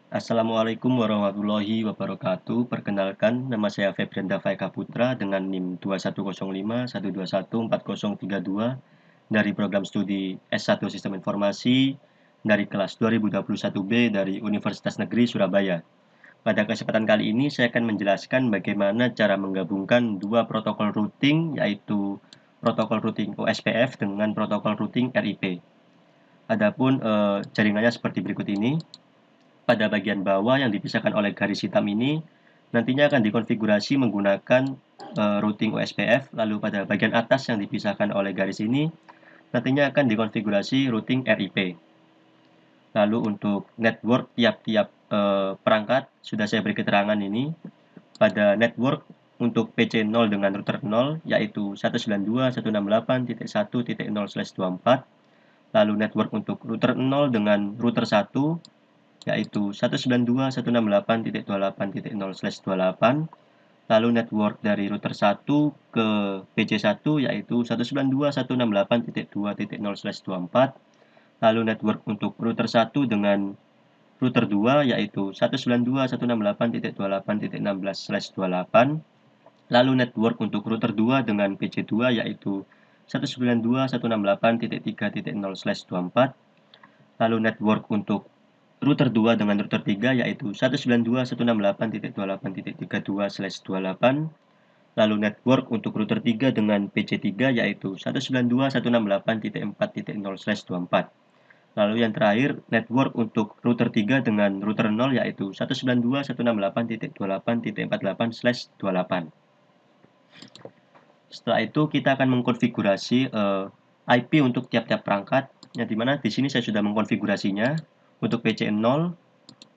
Assalamualaikum warahmatullahi wabarakatuh. Perkenalkan, nama saya Febrian Davaika Putra dengan NIM 210512140032 dari program studi S1 Sistem Informasi dari kelas 2021B dari Universitas Negeri Surabaya. Pada kesempatan kali ini saya akan menjelaskan bagaimana cara menggabungkan dua protokol routing, yaitu protokol routing OSPF dengan protokol routing RIP. Adapun jaringannya seperti berikut ini. Pada bagian bawah yang dipisahkan oleh garis hitam ini nantinya akan dikonfigurasi menggunakan routing OSPF, lalu pada bagian atas yang dipisahkan oleh garis ini nantinya akan dikonfigurasi routing RIP. Lalu untuk network tiap-tiap perangkat sudah saya beri keterangan ini. Pada network untuk PC0 dengan router 0 yaitu 192.168.1.0/24. Lalu network untuk router 0 dengan router 1 yaitu 192.168.28.0/28. Lalu network dari router 1 ke PC1 yaitu 192.168.2.0/24. Lalu network untuk router 1 dengan router 2 yaitu 192.168.28.16/28. Lalu network untuk router 2 dengan PC2 yaitu 192.168.3.0/24. Lalu network untuk router 2 dengan router 3 yaitu 192.168.32/28. Lalu network untuk router 3 dengan PC3 yaitu 192.168.4.0/24. Lalu yang terakhir network untuk router 3 dengan router 0 yaitu 192.168.48.48/28. Setelah itu kita akan mengkonfigurasi IP untuk tiap-tiap perangkat, yang dimana di sini saya sudah mengkonfigurasinya. Untuk PC0,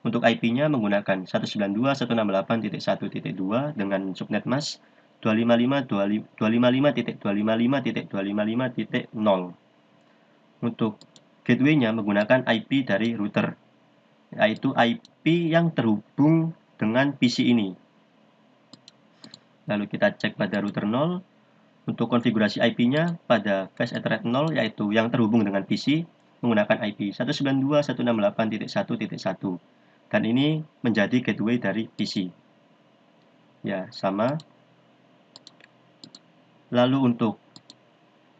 untuk IP-nya menggunakan 192.168.1.2 dengan subnet mask 255.255.255.255.0. Untuk gateway-nya menggunakan IP dari router, yaitu IP yang terhubung dengan PC ini. Lalu kita cek pada router 0. Untuk konfigurasi IP-nya pada Fast Ethernet 0 yaitu yang terhubung dengan PC menggunakan IP 192.168.1.1 dan ini menjadi gateway dari PC. Ya, sama. Lalu untuk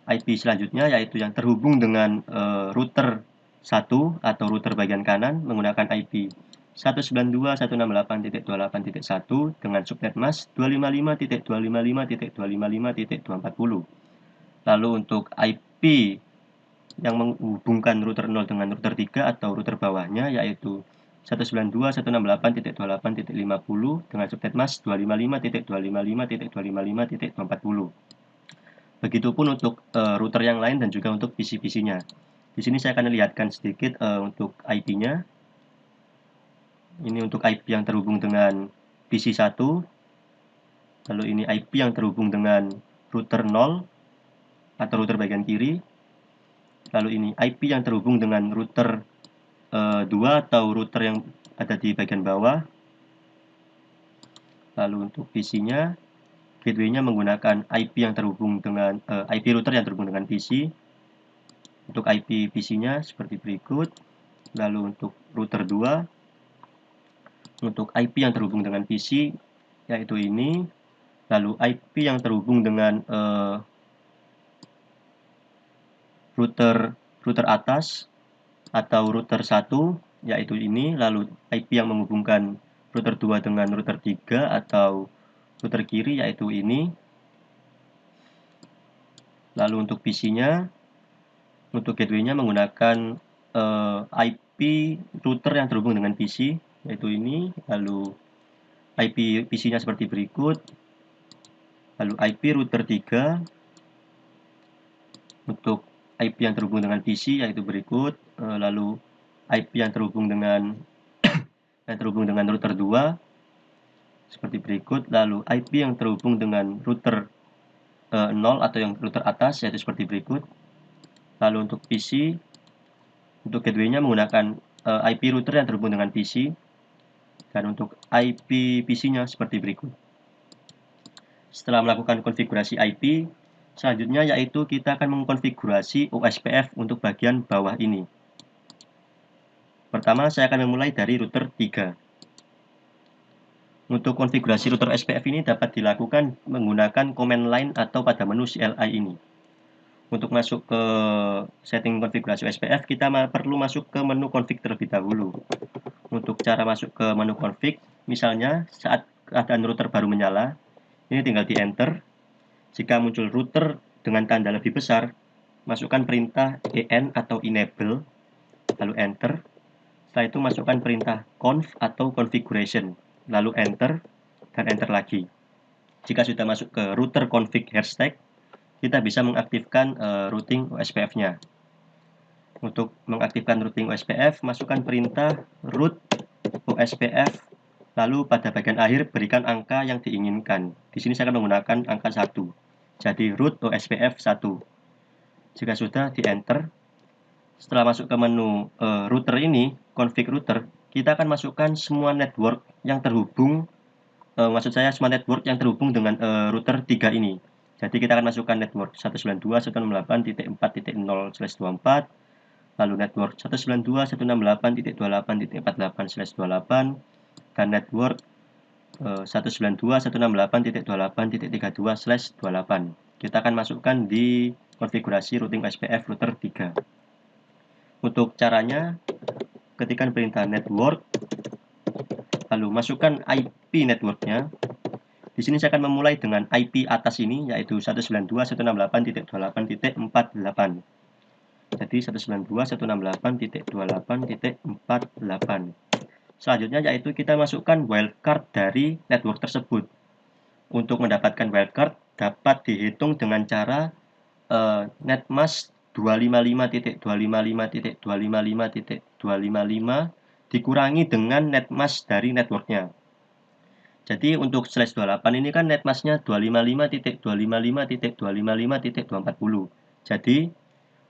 IP selanjutnya yaitu yang terhubung dengan router 1 atau router bagian kanan menggunakan IP 192.168.28.1 dengan subnet mask 255.255.255.240. Lalu untuk IP yang menghubungkan router 0 dengan router 3 atau router bawahnya yaitu 192.168.8.50 dengan subnet mask 255.255.255.240. Begitupun untuk router yang lain dan juga untuk PC-PC-nya. Di sini saya akan lihatkan sedikit untuk IP-nya. Ini untuk IP yang terhubung dengan PC1. Lalu ini IP yang terhubung dengan router 0 atau router bagian kiri. Lalu ini IP yang terhubung dengan router 2 atau router yang ada di bagian bawah. Lalu untuk PC-nya, gateway-nya menggunakan IP yang terhubung dengan IP router yang terhubung dengan PC. Untuk IP PC-nya seperti berikut. Lalu untuk router 2, untuk IP yang terhubung dengan PC yaitu ini. Lalu IP yang terhubung dengan router atas atau router 1 yaitu ini. Lalu IP yang menghubungkan router 2 dengan router 3 atau router kiri yaitu ini. Lalu untuk PC-nya, untuk gateway-nya menggunakan IP router yang terhubung dengan PC yaitu ini. Lalu IP PC-nya seperti berikut. Lalu IP router 3 untuk IP yang terhubung dengan PC yaitu berikut. Lalu IP yang terhubung dengan router 2 seperti berikut. Lalu IP yang terhubung dengan router 0 atau yang router atas yaitu seperti berikut. Lalu untuk PC, untuk gateway-nya menggunakan IP router yang terhubung dengan PC. Dan untuk IP PC-nya seperti berikut. Setelah melakukan konfigurasi IP, selanjutnya yaitu kita akan mengkonfigurasi OSPF untuk bagian bawah ini. Pertama, saya akan memulai dari router 3. Untuk konfigurasi router SPF ini dapat dilakukan menggunakan command line atau pada menu CLI ini. Untuk masuk ke setting konfigurasi SPF, kita perlu masuk ke menu config terlebih dahulu. Untuk cara masuk ke menu config, misalnya saat keadaan router baru menyala, ini tinggal di enter. Jika muncul router dengan tanda lebih besar, masukkan perintah en atau enable, lalu enter. Setelah itu masukkan perintah conf atau configuration, lalu enter, dan enter lagi. Jika sudah masuk ke router config hashtag, kita bisa mengaktifkan routing OSPF-nya. Untuk mengaktifkan routing OSPF, masukkan perintah root OSPF, lalu pada bagian akhir berikan angka yang diinginkan. Di sini saya akan menggunakan angka 1. Jadi root OSPF 1. Jika sudah, di enter. Setelah masuk ke menu router ini, config router, kita akan masukkan semua network yang terhubung, maksud saya semua network yang terhubung dengan router 3 ini. Jadi kita akan masukkan network 192.168.0/24, lalu network 192.168.28.48/28, dan network 192.168.28.32/28. Kita akan masukkan di konfigurasi routing SPF router 3. Untuk caranya, ketikkan perintah network, lalu masukkan IP networknya. Di sini saya akan memulai dengan IP atas ini, yaitu 192.168.28.48. Jadi 192.168.28.48. Selanjutnya yaitu kita masukkan wildcard dari network tersebut. Untuk mendapatkan wildcard dapat dihitung dengan cara netmask 255.255.255.255 dikurangi dengan netmask dari networknya. Jadi untuk slash 28 ini kan netmasknya 255.255.255.240. Jadi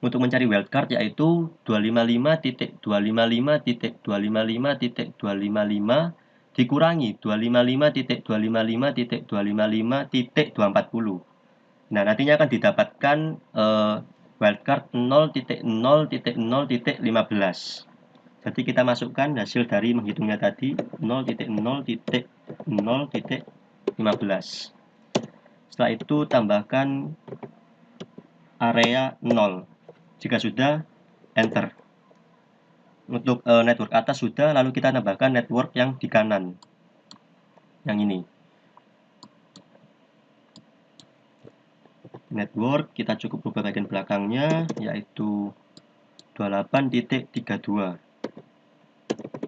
untuk mencari wildcard yaitu 255.255.255.255 dikurangi 255.255.255.240. Nah, nantinya akan didapatkan wildcard 0.0.0.15. Jadi kita masukkan hasil dari menghitungnya tadi 0.0.0.15. Setelah itu tambahkan area 0. Jika sudah, enter. Untuk network atas sudah, lalu kita tambahkan network yang di kanan. Yang ini. Network, kita cukup ubah bagian belakangnya, yaitu 28.32.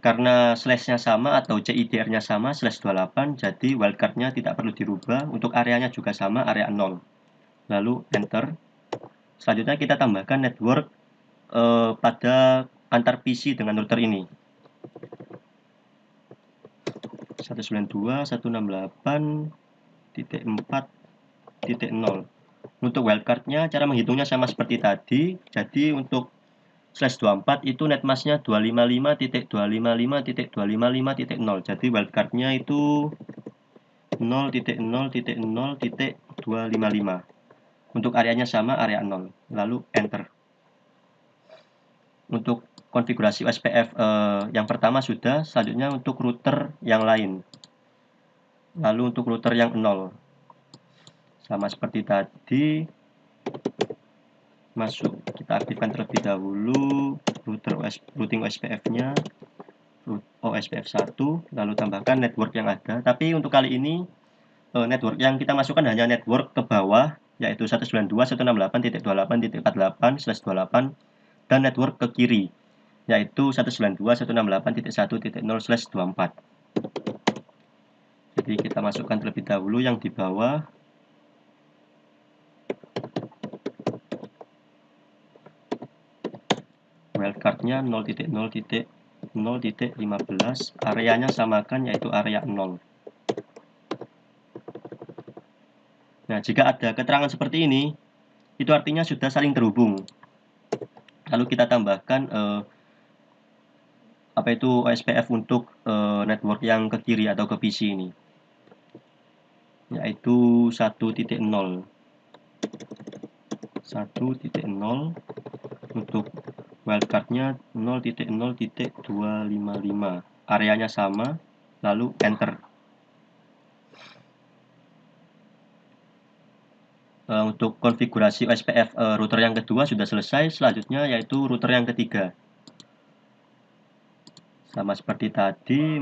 Karena slash-nya sama atau CIDR-nya sama, slash 28, jadi wildcard-nya tidak perlu dirubah. Untuk areanya juga sama, area 0. Lalu enter. Selanjutnya kita tambahkan network pada antar PC dengan router ini. 192.168.4.0. Untuk wildcard-nya, cara menghitungnya sama seperti tadi. Jadi untuk slash 24 itu netmasknya 255.255.255.0. Jadi wildcard-nya itu 0.0.0.255. Untuk areanya sama, area 0. Lalu enter. Untuk konfigurasi OSPF yang pertama sudah, selanjutnya untuk router yang lain. Lalu untuk router yang 0. Sama seperti tadi. Masuk, kita aktifkan terlebih dahulu routing OSPF-nya. OSPF 1, lalu tambahkan network yang ada. Tapi untuk kali ini network yang kita masukkan hanya network ke bawah, yaitu 192.168.28.48/28, dan network ke kiri, yaitu 192.168.1.0/24. Jadi kita masukkan terlebih dahulu yang di bawah. Wildcard-nya 0.0.0.15, areanya samakan yaitu area 0. Nah, jika ada keterangan seperti ini, itu artinya sudah saling terhubung. Lalu kita tambahkan apa itu OSPF untuk network yang ke kiri atau ke PC ini, yaitu 1.0. 1.0 untuk wildcardnya 0.0.255, areanya sama, lalu enter. Untuk konfigurasi OSPF router yang kedua sudah selesai. Selanjutnya yaitu router yang ketiga. Sama seperti tadi,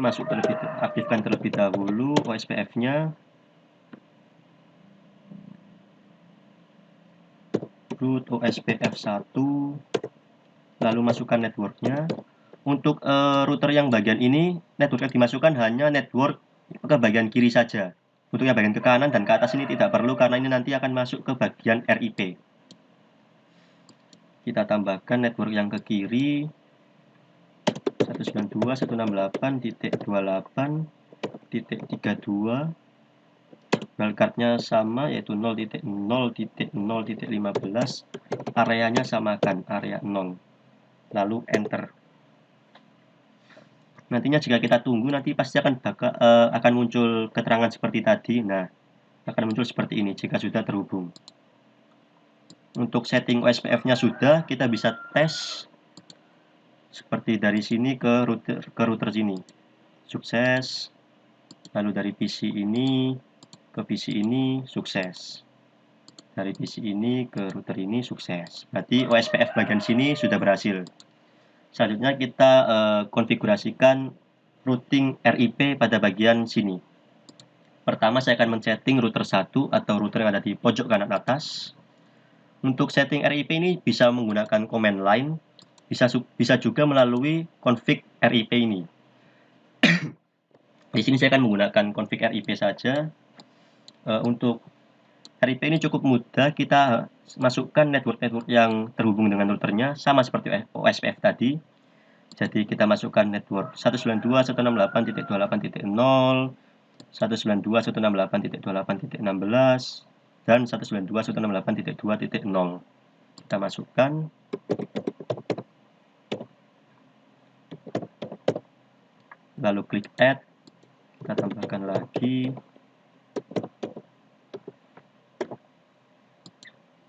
aktifkan terlebih dahulu OSPF-nya. Root OSPF 1, lalu masukkan networknya. Untuk router yang bagian ini, network yang dimasukkan hanya network ke bagian kiri saja. Untuk yang bagian ke kanan dan ke atas ini tidak perlu, karena ini nanti akan masuk ke bagian RIP. Kita tambahkan network yang ke kiri, 192.168.28.32. wildcardnya sama, yaitu 0.0.0.15, areanya samakan, area 0, lalu enter. Nantinya jika kita tunggu, nanti pasti akan muncul keterangan seperti tadi. Nah, akan muncul seperti ini jika sudah terhubung. Untuk setting OSPF-nya sudah, kita bisa tes seperti dari sini ke router sini. Sukses. Lalu dari PC ini ke PC ini sukses. Dari PC ini ke router ini sukses. Berarti OSPF bagian sini sudah berhasil. Selanjutnya kita konfigurasikan routing RIP pada bagian sini. Pertama saya akan men-setting router 1 atau router yang ada di pojok kanan atas. Untuk setting RIP ini bisa menggunakan command line, bisa juga melalui config RIP ini. Di sini saya akan menggunakan config RIP saja. Untuk RIP ini cukup mudah, kita masukkan network-network yang terhubung dengan routernya, sama seperti OSPF tadi. Jadi kita masukkan network 192.168.28.0, 192.168.28.16, dan 192.168.2.0. Kita masukkan. Lalu klik add. Kita tambahkan lagi.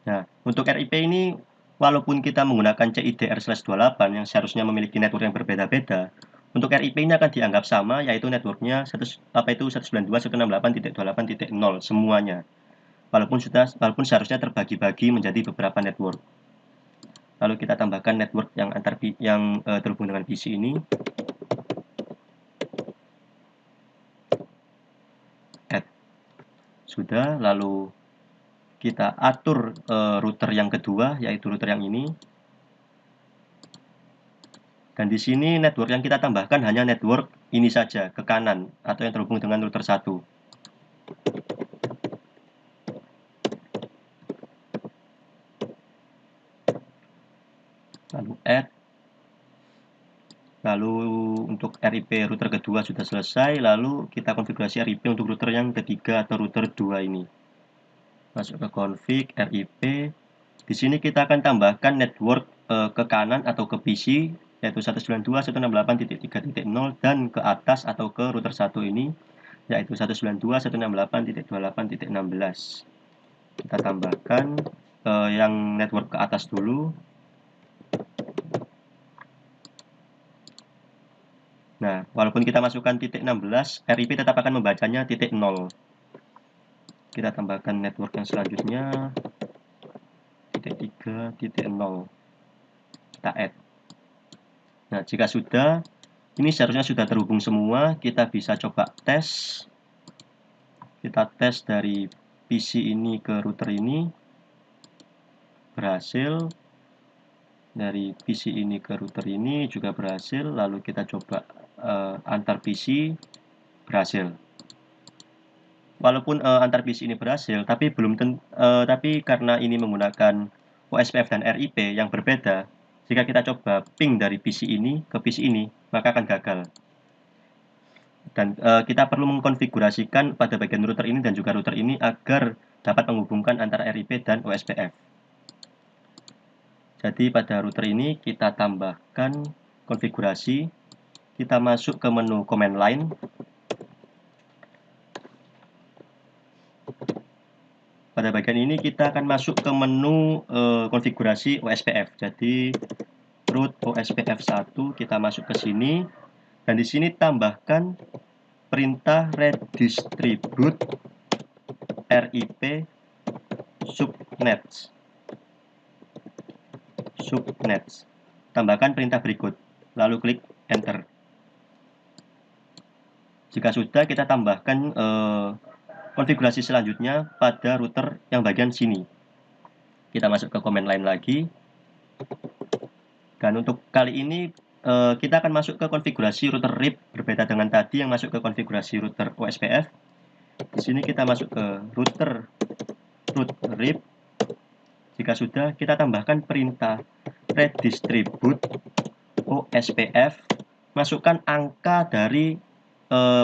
Nah, untuk RIP ini, walaupun kita menggunakan CIDR/28 yang seharusnya memiliki network yang berbeda-beda, untuk RIP ini akan dianggap sama, yaitu networknya 192.168.28.0 semuanya. Walaupun seharusnya terbagi-bagi menjadi beberapa network. Lalu kita tambahkan network yang terhubung dengan PC ini. Add. Sudah, lalu kita atur router yang kedua, yaitu router yang ini. Dan di sini network yang kita tambahkan hanya network ini saja, ke kanan, atau yang terhubung dengan router 1. Lalu add. Lalu untuk RIP router kedua sudah selesai, lalu kita konfigurasi RIP untuk router yang ketiga atau router 2 ini. Masuk ke config RIP. Di sini kita akan tambahkan network ke kanan atau ke PC, yaitu 192.168.3.0, dan ke atas atau ke router 1 ini, yaitu 192.168.28.16. Kita tambahkan yang network ke atas dulu. Nah, walaupun kita masukkan titik 16, RIP tetap akan membacanya titik 0. Kita tambahkan network yang selanjutnya, titik 3, titik 0. Kita add. Nah, jika sudah, ini seharusnya sudah terhubung semua. Kita bisa coba tes. Kita tes dari PC ini ke router ini. Berhasil. Dari PC ini ke router ini juga berhasil. Lalu kita coba antar PC. Berhasil. Walaupun antar PC ini berhasil, tapi karena ini menggunakan OSPF dan RIP yang berbeda, jika kita coba ping dari PC ini ke PC ini, maka akan gagal. Dan kita perlu mengkonfigurasikan pada bagian router ini dan juga router ini agar dapat menghubungkan antara RIP dan OSPF. Jadi pada router ini kita tambahkan konfigurasi, kita masuk ke menu command line. Pada bagian ini kita akan masuk ke menu konfigurasi OSPF. Jadi root OSPF1, kita masuk ke sini, dan di sini tambahkan perintah redistribute RIP subnets. Tambahkan perintah berikut, lalu klik enter. Jika sudah, kita tambahkan konfigurasi selanjutnya pada router yang bagian sini. Kita masuk ke command line lagi. Dan untuk kali ini kita akan masuk ke konfigurasi router RIP, berbeda dengan tadi yang masuk ke konfigurasi router OSPF. Di sini kita masuk ke router root RIP. Jika sudah, kita tambahkan perintah redistribute OSPF, masukkan angka dari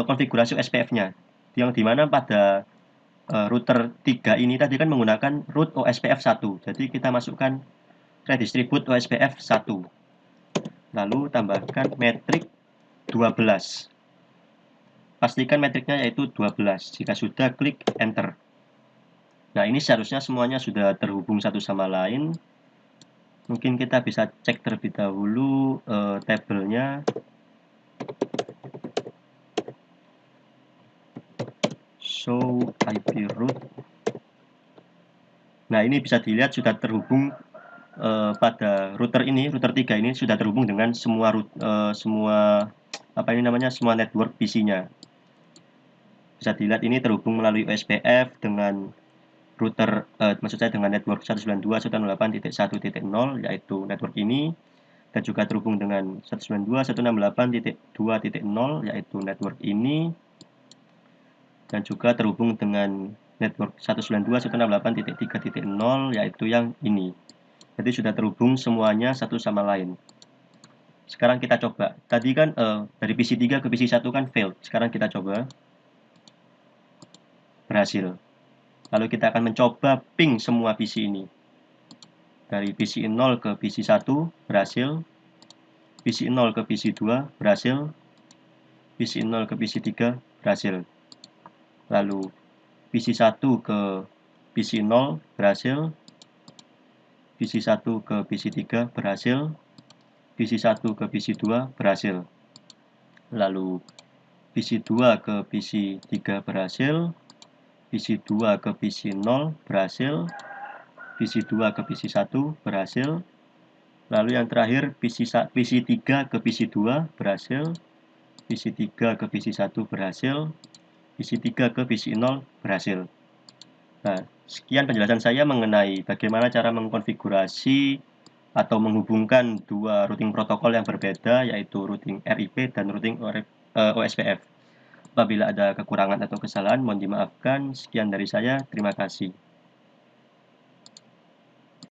konfigurasi OSPF-nya, yang dimana pada router 3 ini tadi kan menggunakan root OSPF 1, jadi kita masukkan redistribute OSPF 1, lalu tambahkan metrik 12, pastikan metriknya yaitu 12. Jika sudah, klik enter. Nah, ini seharusnya semuanya sudah terhubung satu sama lain. Mungkin kita bisa cek terlebih dahulu tabelnya. Show IP root. Nah, ini bisa dilihat sudah terhubung pada router ini, router 3 ini sudah terhubung dengan semua semua network PC-nya. Bisa dilihat ini terhubung melalui OSPF dengan router, maksud saya dengan network 192.168.1.0, yaitu network ini, dan juga terhubung dengan 192.168.2.0, yaitu network ini, dan juga terhubung dengan network 192.168.3.0, yaitu yang ini. Jadi sudah terhubung semuanya satu sama lain. Sekarang kita coba. Tadi kan dari PC 3 ke PC 1 kan failed. Sekarang kita coba. Berhasil. Lalu kita akan mencoba ping semua PC ini. Dari PC 0 ke PC 1 berhasil. PC 0 ke PC 2 berhasil. PC 0 ke PC 3 berhasil. Lalu PC 1 ke PC 0 berhasil. PC 1 ke PC 3 berhasil. PC 1 ke PC 2 berhasil. Lalu PC 2 ke PC 3 berhasil. PC 2 ke PC 0 berhasil. PC 2 ke PC 1 berhasil. Lalu yang terakhir PC 3 ke PC 2 berhasil. PC 3 ke PC 1 berhasil. PC 3 ke PC 0 berhasil. Nah, sekian penjelasan saya mengenai bagaimana cara mengkonfigurasi atau menghubungkan dua routing protokol yang berbeda, yaitu routing RIP dan routing OSPF. Apabila ada kekurangan atau kesalahan, mohon dimaafkan. Sekian dari saya, terima kasih.